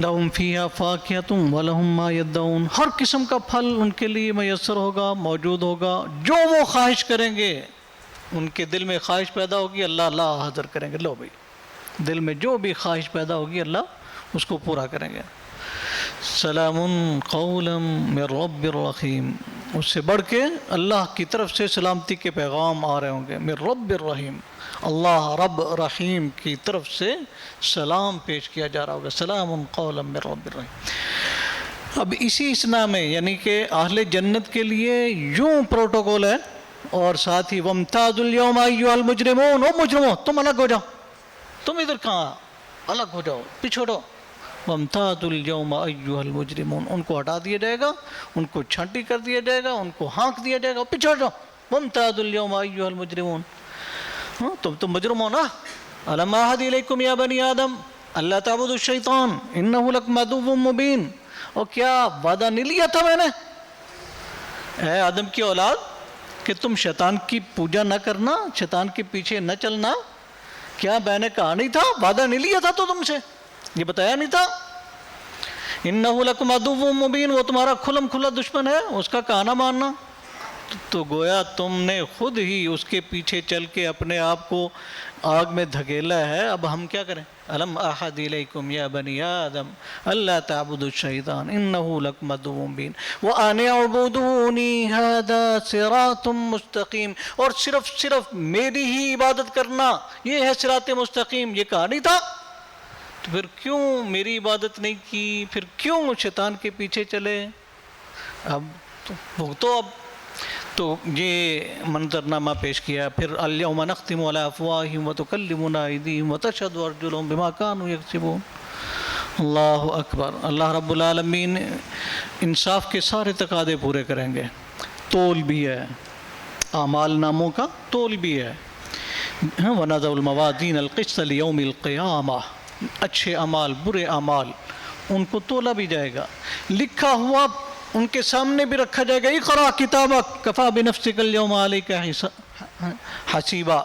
لہم فیہا فاکہۃ ولہم ما یدعون، ہر قسم کا پھل ان کے لیے میسر ہوگا، موجود ہوگا، جو وہ خواہش کریں گے، ان کے دل میں خواہش پیدا ہوگی اللہ حاضر کریں گے. لو بھائی، دل میں جو بھی خواہش پیدا ہوگی اللہ اس کو پورا کریں گے. سلام قولا من رب الرحیم، اس سے بڑھ کے اللہ کی طرف سے سلامتی کے پیغام آ رہے ہوں گے. من رب الرحیم، اللہ رب رحیم کی طرف سے سلام پیش کیا جا رہا ہوگا. سلام قولا من رب الرحیم. اب اسی اسنا میں یعنی کہ اہل جنت کے لیے یوں پروٹوکول ہے، اور ساتھ ہی وامتازوا اليوم ایھا المجرمون، او مجرموں تم الگ ہو جاؤ، تم ادھر کہاں، الگ ہو جاؤ، پچھوڑو. وامتازوا اليوم ایھا المجرمون، ان کو ہٹا دیا جائے گا، ان کو چھانٹی کر دیا جائے گا، ان کو ہانک دیا جائے گا، پیچھے ہٹو. وامتازوا اليوم ایھا المجرمون، تم مجرم ہو نا. الم اعہد الیکم یا بنی آدم اللہ تعبدوا الشیطان انہ لکم عدو مبین، اور کیا وعدہ نہیں لیا تھا میں نے اے آدم کی اولاد کہ تم شیطان کی پوجا نہ کرنا، شیطان کے پیچھے نہ چلنا؟ کیا میں نے کہا نہیں تھا؟ وعدہ نہیں لیا تھا تو تم سے یہ بتایا نہیں تھا؟ انہ لکم عدو مبین، وہ تمہارا کھلم کھلا دشمن ہے، اس کا کہنا ماننا. تو گویا تم نے خود ہی اس کے پیچھے چل کے اپنے آپ کو آگ میں دھکیلا ہے. اب ہم کیا کریں؟ الم اعہد الیکم یا بنی آدم اللہ تعبدوا الشیطان انہ لکم عدو مبین وان اعبدونی ھذا صراط مستقیم، اور صرف میری ہی عبادت کرنا یہ ہے صراط مستقیم. یہ کہا نہیں تھا؟ تو پھر کیوں میری عبادت نہیں کی؟ پھر کیوں شیطان کے پیچھے چلے؟ اب بھگتو. اب تو یہ منظرنامہ پیش کیا. پھر الیوم نختم علی افواہہم وتکلمنا ایدیہم وتشہد ارجلہم بما کانوا یکسبون. اللہ اکبر. اللہ رب العالمین انصاف کے سارے تقاضے پورے کریں گے. تول بھی ہے، اعمال ناموں کا تول بھی ہے. وَنَضَعُ الْمَوَازِينَ الْقِسْطَ لِيَوْمِ الْقِيَامَةِ، اچھے اعمال برے اعمال ان کو تولا بھی جائے گا، لکھا ہوا ان کے سامنے بھی رکھا جائے گا. اقرأ کتابک کفیٰ بنفسک اليوم علیک حسیبا،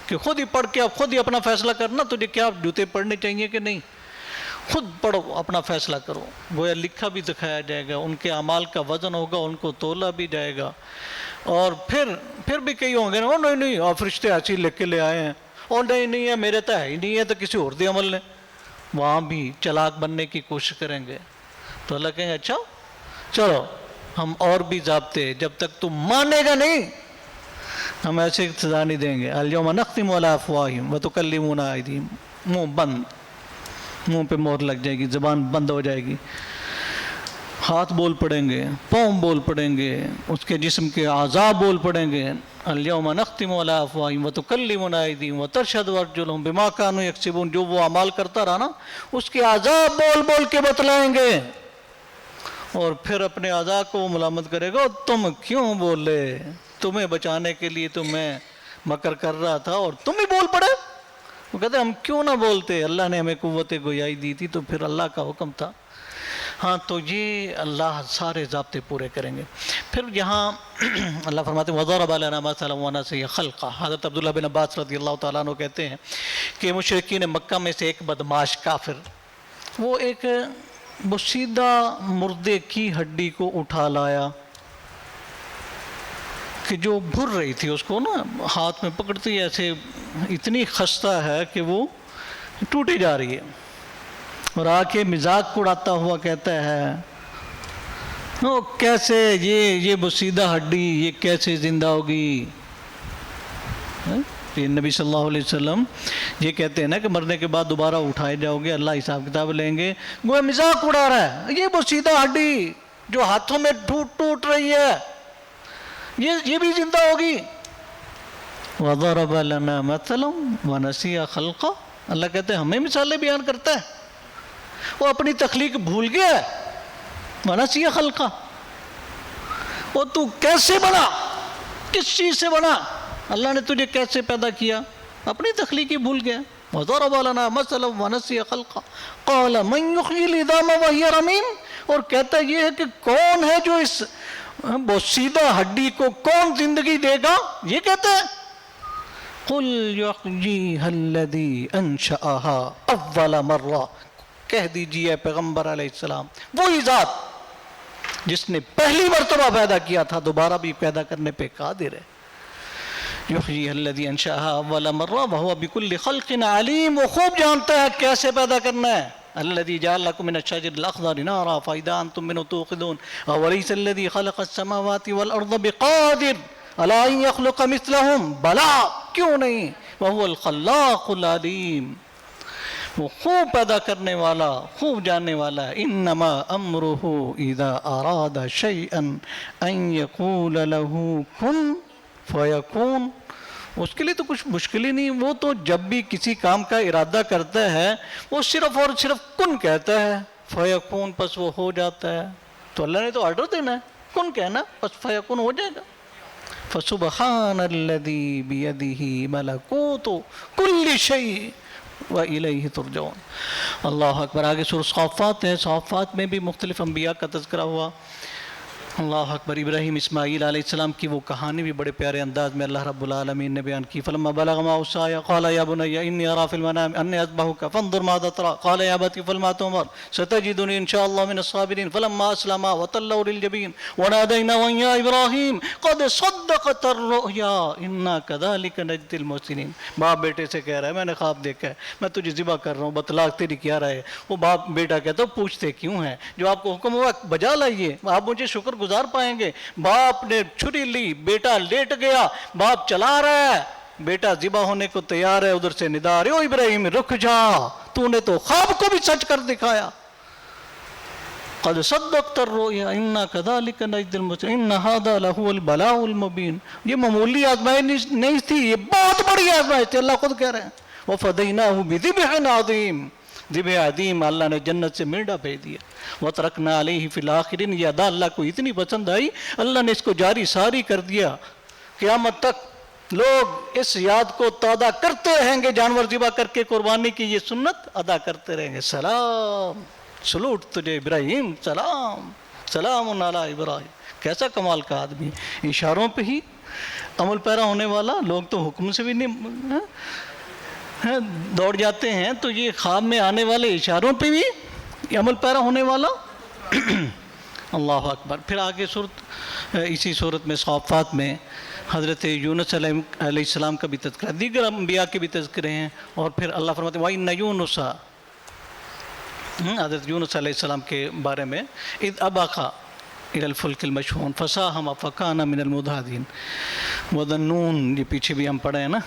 کہ خود ہی پڑھ کے اب خود ہی اپنا فیصلہ کرنا تجھے کیا جوتے پڑھنے چاہیے کہ نہیں. خود پڑھو، اپنا فیصلہ کرو. گویا لکھا بھی دکھایا جائے گا، ان کے اعمال کا وزن ہوگا، ان کو تولا بھی جائے گا. اور پھر بھی کئی ہوں گے نا، نہیں آپ فرشتے ایسی لکھ کے لے آئے ہیں، اور نہیں ہے میرے تو ہے ہی نہیں ہے، تو کسی اور دے عمل نے. وہاں بھی چلاک بننے کی کوشش کریں گے. تو اللہ کہیں گے اچھا چلو ہم اور بھی ضابطے، جب تک تم مانے گا نہیں ہم ایسے سزا نہیں دیں گے. الیوم نختم علی افواہہم وتکلمنا ایدیہم، منہ بند، منہ پہ مہر لگ جائے گی، زبان بند ہو جائے گی. ہاتھ بول پڑیں گے، پاؤں بول پڑیں گے، اس کے جسم کے اعضاء بول پڑیں گے. الیوم نختم علی افواہہم وتکلمنا ایدیہم وتشہد ارجلہم بما کانوا یکسبون، جو وہ اعمال کرتا رہا نا اس کے اعضاء بول بول کے بتلائیں گے. اور پھر اپنے اعضاء کو ملامت کرے گا، تم کیوں بولے؟ تمہیں بچانے کے لیے تو میں مکر کر رہا تھا اور تم ہی بول پڑے. وہ کہتے ہم کیوں نہ بولتے، اللہ نے ہمیں قوت گویائی دی تھی، تو پھر اللہ کا حکم تھا. ہاں تو یہ اللہ سارے ضابطے پورے کریں گے. پھر یہاں اللہ فرماتے ہیں وَضَرَبَ لَنَا مَثَلًا وَنَسِیَ خَلْقَهُ. حضرت عبداللہ بن عباس رضی اللہ تعالیٰ عنہ کہتے ہیں کہ مشرکین مکہ میں سے ایک بدماش کافر، وہ ایک بسیدہ مردے کی ہڈی کو اٹھا لایا کہ جو بھر رہی تھی، اس کو نا ہاتھ میں پکڑتی ایسے، اتنی خستہ ہے کہ وہ ٹوٹی جا رہی ہے، اور آ کے مذاق اڑاتا ہوا کہتا ہے وہ کیسے یہ بسیدہ ہڈی یہ کیسے زندہ ہوگی. یہ نبی صلی اللہ علیہ وسلم یہ کہتے ہیں نا کہ مرنے کے بعد دوبارہ اٹھائے جاؤ گے، اللہ حساب کتاب لیں گے. وہ مذاق اڑا رہا ہے، یہ بسیدہ ہڈی جو ہاتھوں میں ٹوٹ رہی ہے یہ بھی زندہ ہوگی. وَضَرَبَ لَنَا مَثَلًا وَنَسِیَ خَلْقَهُ. اللہ کہتے ہیں ہمیں مثالیں بیان کرتا ہے، وہ اپنی تخلیق بھول گیا ہے. وَنَسِیَ خَلْقَهُ، وہ تو کیسے بنا، کس چیز سے بنا، اللہ نے تجھے کیسے پیدا کیا، اپنی تخلیق ہی بھول گیا. وَضَرَبَ لَنَا مَثَلًا وَنَسِیَ خَلْقَهُ قَالَ مَنْ يُحْيِي الْعِظَامَ وَهِيَ رَمِيمٌ. اور کہتا یہ ہے کہ کون ہے جو اس بسیدہ ہڈی کو کون زندگی دے گا. یہ کہتا ہے قُلْ يُحْيِيهَا الَّذِي أَنشَأَهَا أَوَّلَ مَرَّةٍ. کہہ دیجئے پیغمبر علیہ السلام وہی ذات جس نے پہلی مرتبہ پیدا کیا تھا دوبارہ بھی پیدا کرنے پہ قادر ہے. یحیی الذی انشأها اول مرہ وهو بكل خلق علیم، وہ خوب جانتا ہے کیسے پیدا کرنا ہے. الذی جعل لکم من الشجر الاخضر نارا فاذا انتم منه توقدون اوليس الذی خلق السماوات والارض بقادر علی ان یخلق مثلهم بلا، کیوں نہیں، وهو الخلاق العلیم، وہ خوب پیدا کرنے والا خوب جاننے والا ہے. انما امرہ اذا اراد شیئا ان یقول له کن فیکون، اس کے لیے تو کچھ مشکل ہی نہیں، وہ تو جب بھی کسی کام کا ارادہ کرتا ہے وہ صرف اور صرف کن کہتا ہے، فیکون پس وہ ہو جاتا ہے. تو اللہ نے تو آرڈر دینا ہے، کن کہنا پس فیکون ہو جائے گا. فسبحان الذی بیدہ ملکوت کل شیء وَإِلَيْهِ تُرْجَعُونَ. اللہ اکبر. آگے سورہ صافات ہے، صافات میں بھی مختلف انبیاء کا تذکرہ ہوا. اللہ اکبر. ابراہیم اسماعیل علیہ السلام کی وہ کہانی بھی بڑے پیارے انداز میں اللہ رب العالمین نے بیان کی. فلما بلغ معه السعي قال يا بني اني ارى في المنام اني اذبحك فانظر ماذا ترى قال يا ابت افعل ما تؤمر ستجدني ان شاء الله من الصابرين. فلما اسلما وتلوا للجبين وناديناه يا ابراهيم قد صدقت الرؤيا انا كذلك نجزي المحسنين. باپ بیٹے سے کہہ رہا ہے میں نے خواب دیکھا ہے، میں تجھے ذبح کر رہا ہوں، بتلا تیری کیا رائے ہے. وہ باپ بیٹا کہتا ہے پوچھتے کیوں ہیں، جو آپ کو حکم ہوا بجا لائیے، آپ مجھے شکر گزار پائیں گے. باپ نے چھری لی، بیٹا لیٹ گیا، باپ چلا رہا ہے، بیٹا ذبح ہونے کو تیار ہے، ادھر سے ندا رہے او ابراہیم رک جا، تو نے تو خواب کو بھی سچ کر دکھایا. قد صدقت الرؤيا انا كذلك نجزي المحسنين ان هذا لهو البلاء المبين. یہ معمولی آزمائش نہیں تھی، یہ بہت بڑی آزمائش تھی. اللہ خود کہہ رہے ہیں وفديناه بذبح عظيم. ذبح عظیم اللہ نے جنت سے مینڈا بھیج دیا. وَتَرَكْنَا عَلَيْهِ فِي الْآخِرِينَ. یہ ادا اللہ کو اتنی پسند آئی، اللہ نے اس کو جاری ساری کر دیا. قیامت تک لوگ اس یاد کو تازہ کرتے رہیں گے، جانور ذبح کر کے قربانی کی یہ سنت ادا کرتے رہیں گے. سلام، سلوٹ تجھے ابراہیم، سلام، سلام علی ابراہیم. کیسا کمال کا آدمی، اشاروں پہ ہی عمل پیرا ہونے والا. لوگ تو حکم سے بھی نہیں دوڑ جاتے ہیں، تو یہ خواب میں آنے والے اشاروں پہ بھی عمل پیرا ہونے والا. اللہ اکبر. پھر آگے صورت، اسی صورت میں صافات میں حضرت یونس علیہ السلام کا بھی تذکرہ، دیگر انبیاء کے بھی تذکرے ہیں. اور پھر اللہ فرماتے ہیں وَإِنَّ يُونُسَ، حضرت یونس علیہ السلام کے بارے میں اِذْ أَبَقَ إِلَى الْفُلْكِ الْمَشْحُونِ فَسَاهَمَ فَكَانَ مِنَ الْمُدْحَضِينَ. وَذَنُّونَ، یہ پیچھے بھی ہم پڑھے ہیں نا،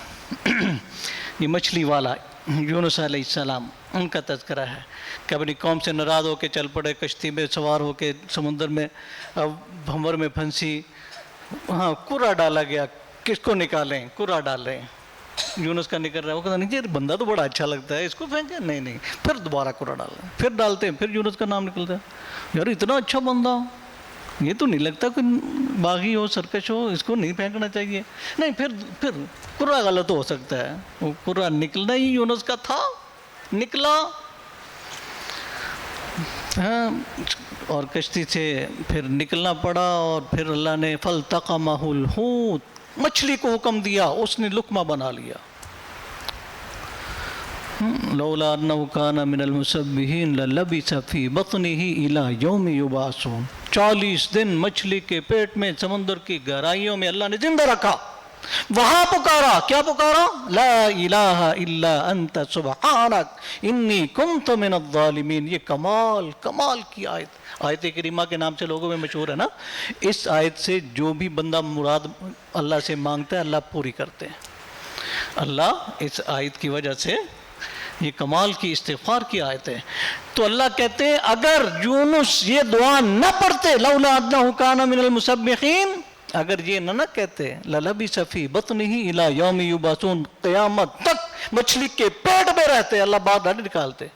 یہ مچھلی والا یونس علیہ السلام، ان کا تذکرہ ہے کہ اپنی قوم سے ناراض ہو کے چل پڑے، کشتی میں سوار ہو کے سمندر میں بھنور میں پھنسی، ہاں کرا ڈالا گیا، کس کو نکالیں، کرا ڈال رہے ہیں، یونس کا نکل رہا ہے، وہ کہتا نہیں جی بندہ تو بڑا اچھا لگتا ہے، اس کو پھینکیں، نہیں، پھر دوبارہ کرا ڈال رہے ہیں، پھر ڈالتے ہیں، پھر یونس کا نام نکلتا ہے. یار اتنا اچھا بندہ، یہ تو نہیں لگتا کوئی باغی ہو، سرکش ہو، اس کو نہیں پھینکنا چاہیے. نہیں، پھر کرا غلط ہو سکتا ہے، وہ کرا نکلنا ہی یونس کا تھا، نکلا ہاں، اور کشتی سے پھر نکلنا پڑا. اور پھر اللہ نے فَالْتَقَمَهُ الْحُوتُ، مچھلی کو حکم دیا، اس نے لقمہ بنا لیا. لولا انه كان من المسبحين للبث في بطنه الى يوم يبعثون. 40 دن مچھلی کے پیٹ میں سمندر کی گہرائیوں میں اللہ نے زندہ رکھا. وہاں پکارا، کیا پکارا؟ لا الہ الا انت سبحانک انی کنت من الظالمین. یہ کمال کی آیت کریمہ کے نام سے لوگوں میں مشہور ہے نا. اس آیت سے جو بھی بندہ مراد اللہ سے مانگتا ہے اللہ پوری کرتے ہیں. اللہ اس آیت کی وجہ سے، یہ کمال کی استغفار کی آیت ہے. تو اللہ کہتے ہیں اگر یونس یہ دعا نہ پڑھتے، لولا انہ کان من المسبحین، اگر یہ نہ کہتے للبث فی بطنہ الی یوم یبعثون، قیامت تک مچھلی کے پیٹ میں رہتے، اللہ بات نہ نکالتے.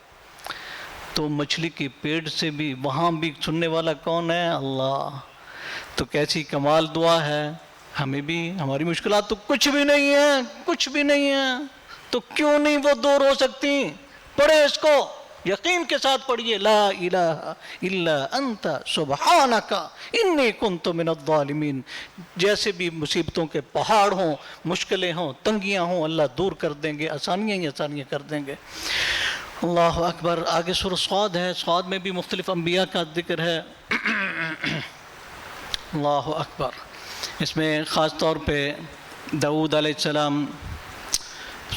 تو مچھلی کے پیٹ سے بھی وہاں بھی سننے والا کون ہے؟ اللہ. تو کیسی کمال دعا ہے. ہمیں بھی ہماری مشکلات تو کچھ بھی نہیں ہے، تو کیوں نہیں وہ دور ہو سکتی؟ پڑھے اس کو، یقین کے ساتھ پڑھیے، لا الہ الا انت سبحانک انی کنت من الظالمین. جیسے بھی مصیبتوں کے پہاڑ ہوں، مشکلیں ہوں، تنگیاں ہوں، اللہ دور کر دیں گے، آسانیاں ہی آسانیاں کر دیں گے. اللہ اکبر. آگے سورہ صاد ہے. صاد میں بھی مختلف انبیاء کا ذکر ہے. اللہ اکبر. اس میں خاص طور پہ داؤد علیہ السلام،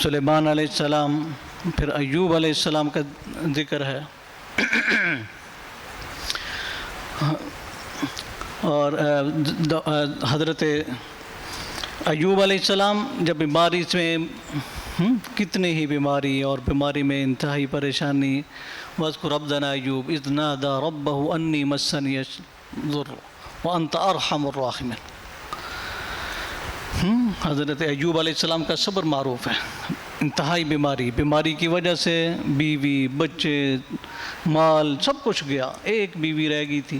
سلیمان علیہ السلام، پھر ایوب علیہ السلام کا ذکر ہے. اور حضرت ایوب علیہ السلام جب بیماری میں کتنی ہی بیماری اور بیماری میں انتہائی پریشانی، وَاذْكُرْ عَبْدَنَا أَيُّوبَ إِذْ نَادَىٰ رَبَّهُ أَنِّي مَسَّنِيَ الضُّرُّ وَأَنْتَ أَرْحَمُ الرَّاحِمِينَ. حضرت ایوب علیہ السلام کا صبر معروف ہے. انتہائی بیماری کی وجہ سے بیوی، بچے، مال سب کچھ گیا. ایک بیوی رہ گئی تھی،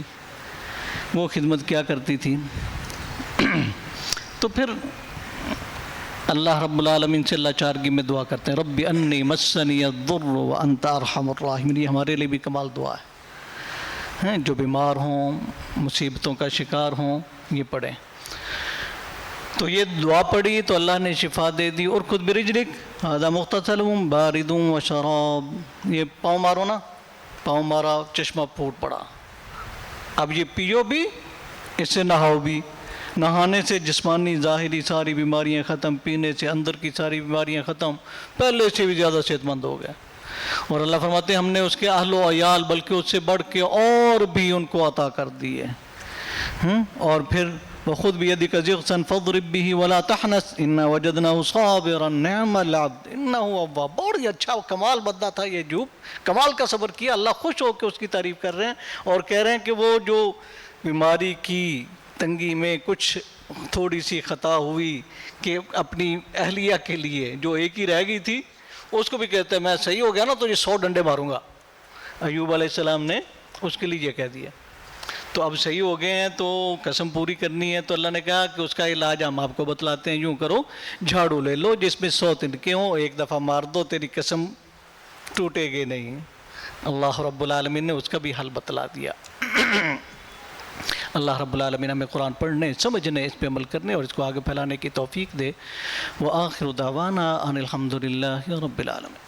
وہ خدمت کیا کرتی تھی. تو پھر اللہ رب العالمین سے اللہ چارگی میں دعا کرتے ہیں، رب انی مسنی الضر وانت ارحم الراحمین. یہ ہمارے لیے بھی کمال دعا ہے. جو بیمار ہوں، مصیبتوں کا شکار ہوں، یہ پڑھیں. تو یہ دعا پڑھی تو اللہ نے شفا دے دی. اور خود برجلک ھذا مغتسل بارد وشراب. یہ پاؤں مارو نا، پاؤں مارا، چشمہ پھوٹ پڑا. اب یہ پیو بھی، اس سے نہاؤ بھی. نہانے سے جسمانی ظاہری ساری بیماریاں ختم، پینے سے اندر کی ساری بیماریاں ختم، پہلے سے بھی زیادہ صحت مند ہو گئے. اور اللہ فرماتے ہیں ہم نے اس کے اہل و عیال بلکہ اس سے بڑھ کے اور بھی ان کو عطا کر دیے. اور پھر وَخُذْ بِيَدِكَ ضِغْثًا فَاضْرِبْ بِهِ وَلَا تَحْنَثْ إِنَّا وَجَدْنَاهُ صَابِرًا نِعْمَ الْعَبْدُ إِنَّهُ أَوَّابٌ. بہت ہی اچھا کمال بندہ تھا یہ ایوب، کمال کا صبر کیا. اللہ خوش ہو کے اس کی تعریف کر رہے ہیں اور کہہ رہے ہیں کہ وہ جو بیماری کی تنگی میں کچھ تھوڑی سی خطا ہوئی کہ اپنی اہلیہ کے لیے جو ایک ہی رہ گئی تھی اس کو بھی کہتے ہیں میں صحیح ہو گیا نا تو یہ 100 ڈنڈے ماروں گا. ایوب علیہ السلام نے اس کے لیے یہ کہہ دیا. تو اب صحیح ہو گئے ہیں تو قسم پوری کرنی ہے. تو اللہ نے کہا کہ اس کا علاج ہم آپ کو بتلاتے ہیں. یوں کرو، جھاڑو لے لو جس میں 100 تنکے ہوں، ایک دفعہ مار دو، تیری قسم ٹوٹے گی نہیں. اللہ رب العالمین نے اس کا بھی حل بتلا دیا. اللہ رب العالمین ہمیں قرآن پڑھنے، سمجھنے، اس پہ عمل کرنے اور اس کو آگے پھیلانے کی توفیق دے. وآخر دعوانا ان الحمد للہ رب العالمین.